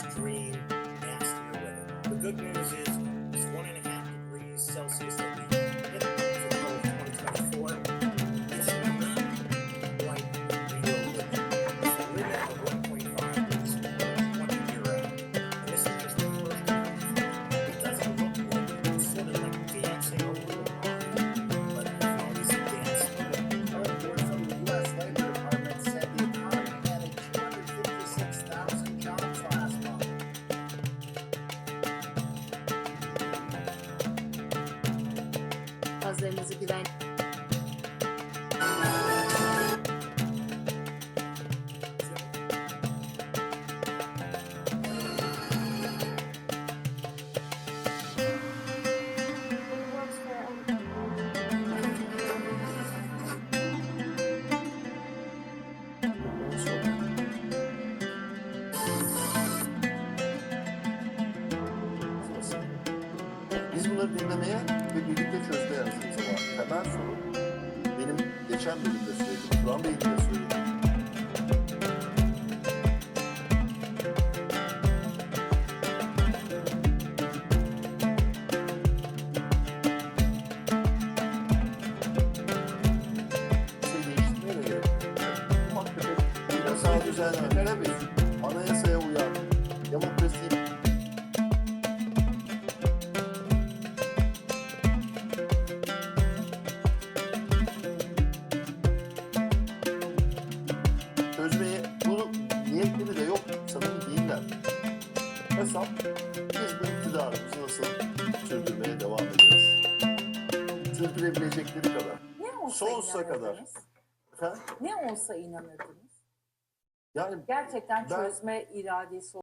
extreme, nastier weather. The good news is it's 1.5 degrees Celsius that we hit for the whole of 2024. It's not like real limit. It's a limit of 1.5 is 20 year out. And this is just the first year. It doesn't look like it's sort of like dancing over the line, but there's always a dance. A report from the U.S. Labor Department said the economy added 256,000 jobs last month. Bazılarınızı güven. Biz bunları dinlemeye ve birlikte çözmeye hazırız ama temel sorun benim geçen bölümde söylediğim, Turan Bey'in de söylediğim. Değiştirmeye de gerek yok. Ufak tefek yasal düzenlemeler ve anayasaya uyan, demokrasi çözmeye bunu niyetleri de yok, sanırım değiller. Hesap, biz bu iktidarımızı nasıl sürdürmeye devam ederiz? Sürdürebilecekleri kadar. Ne olsa Sonsuza kadar. inanırdınız? Efendim? Ne olsa inanırdınız? Yani Gerçekten Ben- çözme iradesi